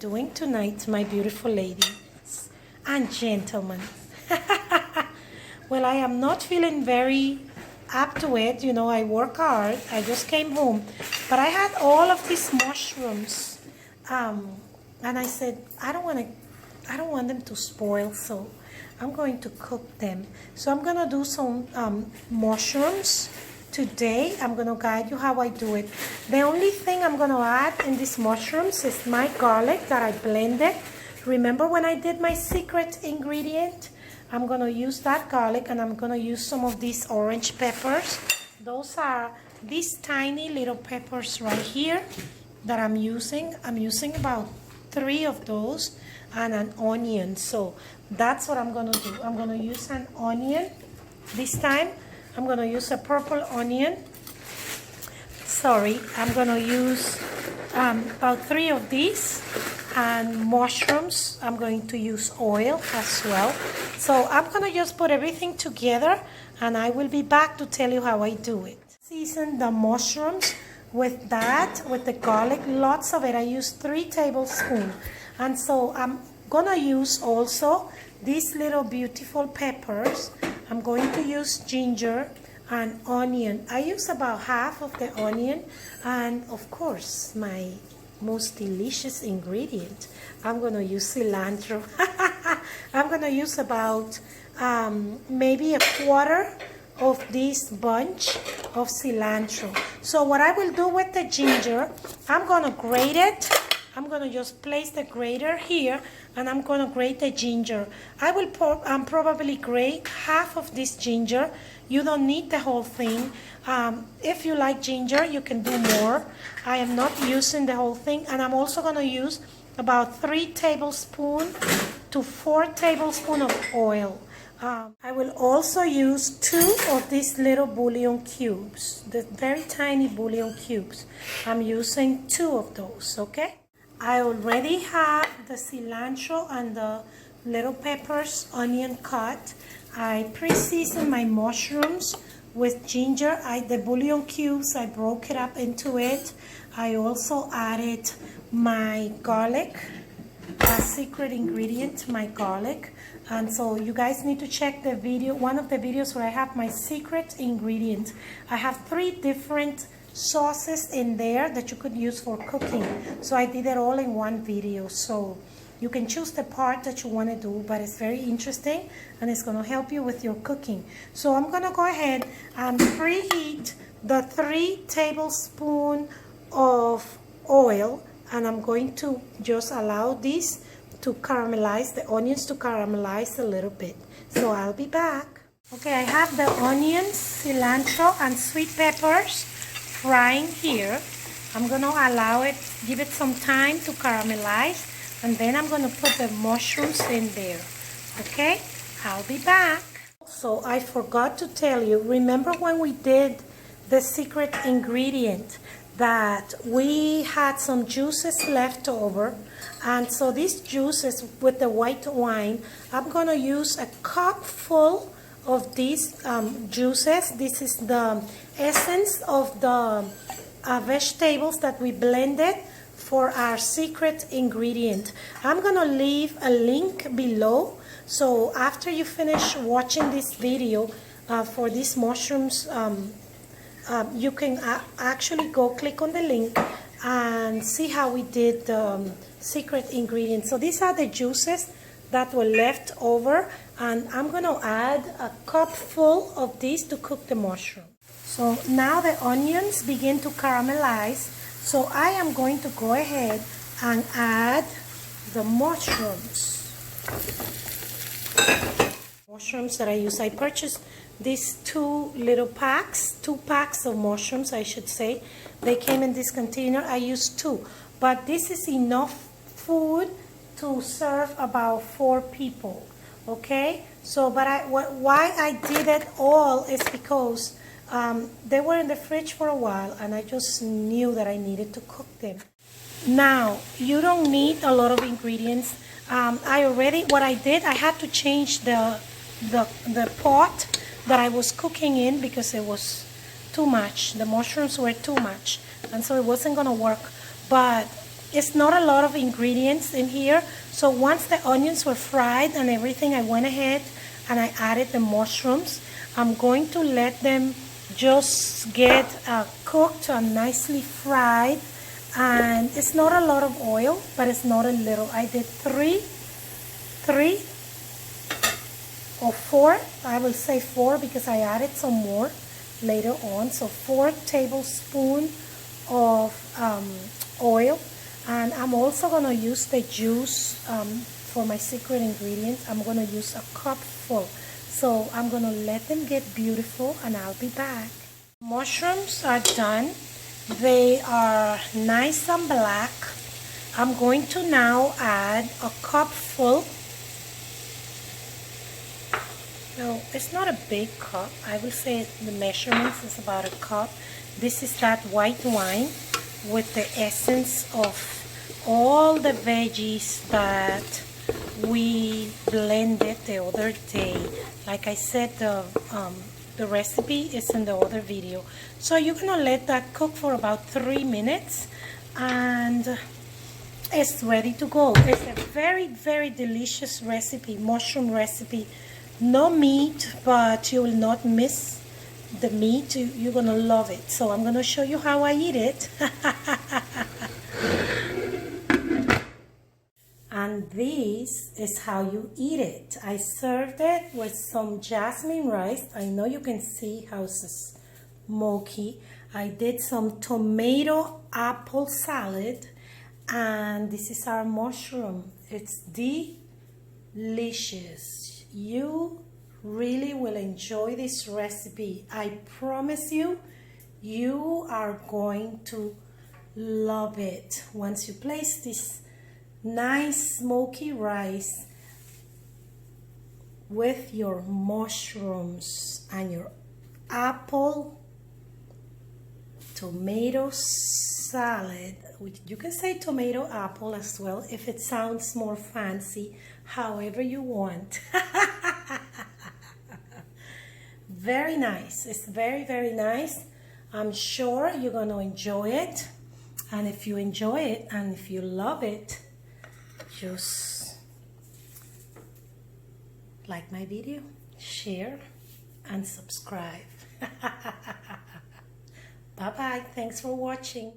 doing tonight, my beautiful ladies and gentlemen? Well, I am not feeling very up to it. You know, I work hard. I just came home. But I had all of these mushrooms. And I said, I don't want them to spoil, so I'm going to cook them. So I'm going to do some mushrooms today. I'm going to guide you how I do it. The only thing I'm going to add in these mushrooms is my garlic that I blended. Remember when I did my secret ingredient? I'm going to use that garlic, and I'm going to use some of these orange peppers. Those are these tiny little peppers right here that I'm using. I'm using about 3 of those and an onion. So that's what I'm going to do. I'm going to use an onion. This time I'm going to use a purple onion. Sorry, I'm going to use about 3 of these. And mushrooms, I'm going to use oil as well. So I'm going to just put everything together, and I will be back to tell you how I do it. Season the mushrooms with that, with the garlic, lots of it. I use 3 tablespoons. And so I'm going to use also these little beautiful peppers. I'm going to use ginger and onion. I use about half of the onion, and of course my most delicious ingredient, I'm going to use cilantro. I'm going to use about maybe a quarter of this bunch of cilantro. So what I will do with the ginger, I'm going to grate it. I'm going to just place the grater here, and I'm going to grate the ginger. I will probably grate half of this ginger. You don't need the whole thing. If you like ginger, you can do more. I am not using the whole thing, and I'm also going to use about 3 tablespoons to 4 tablespoons of oil. I will also use 2 of these little bouillon cubes, the very tiny bouillon cubes. I'm using 2 of those, okay? I already have the cilantro and the little peppers, onion cut. I pre-seasoned my mushrooms with ginger. The bouillon cubes, I broke it up into it. I also added my garlic, a secret ingredient, my garlic. And so you guys need to check the video, one of the videos where I have my secret ingredient. I have 3 different sauces in there that you could use for cooking. So I did it all in one video. So you can choose the part that you want to do, but it's very interesting and it's going to help you with your cooking. So I'm going to go ahead and preheat the 3 tablespoons of oil, and I'm going to just allow this to caramelize, the onions to caramelize a little bit. So I'll be back. Okay, I have the onions, cilantro, and sweet peppers frying here. I'm going to allow it, give it some time to caramelize, and then I'm going to put the mushrooms in there. Okay, I'll be back. So I forgot to tell you, remember when we did the secret ingredient that we had some juices left over, and so these juices with the white wine, I'm going to use a cup full of these juices. This is the essence of the vegetables that we blended for our secret ingredient. I'm going to leave a link below, so after you finish watching this video for these mushrooms, you can actually go click on the link and see how we did the secret ingredient. So these are the juices that were left over, and I'm going to add a cup full of these to cook the mushroom. So now the onions begin to caramelize, so I am going to go ahead and add the mushrooms. Mushrooms that I use, I purchased these 2 little packs, 2 packs of mushrooms, I should say. They came in this container. I used 2, but this is enough food to serve about 4 people. Okay, so but why I did it all is because they were in the fridge for a while, and I just knew that I needed to cook them. Now you don't need a lot of ingredients. What I did, I had to change the pot that I was cooking in because it was too much. The mushrooms were too much, and so it wasn't going to work. But it's not a lot of ingredients in here. So once the onions were fried and everything, I went ahead and I added the mushrooms. I'm going to let them just get cooked and nicely fried. And it's not a lot of oil, but it's not a little. I did three or four. I will say four because I added some more later on. So 4 tablespoons of oil. And I'm also going to use the juice for my secret ingredient. I'm going to use a cup full. So I'm going to let them get beautiful and I'll be back. Mushrooms are done. They are nice and black. I'm going to now add a cup full. No, it's not a big cup. I will say the measurements is about a cup. This is that white wine with the essence of all the veggies that we blended the other day. Like I said, the recipe is in the other video. So you're gonna let that cook for about 3 minutes and it's ready to go. It's a very, very delicious recipe, mushroom recipe. No meat, but you will not miss the meat. You're gonna love it. So I'm gonna show you how I eat it. And this is how you eat it. I served it with some jasmine rice. I know you can see how it's smoky. I did some tomato apple salad. And this is our mushroom. It's delicious. You really will enjoy this recipe. I promise you, you are going to love it. Once you place this nice smoky rice with your mushrooms and your apple tomato salad, which you can say tomato apple as well if it sounds more fancy, however you want. Very nice. It's very, very nice. I'm sure you're going to enjoy it. And if you enjoy it and if you love it, just like my video, share and subscribe. Bye bye. Thanks for watching.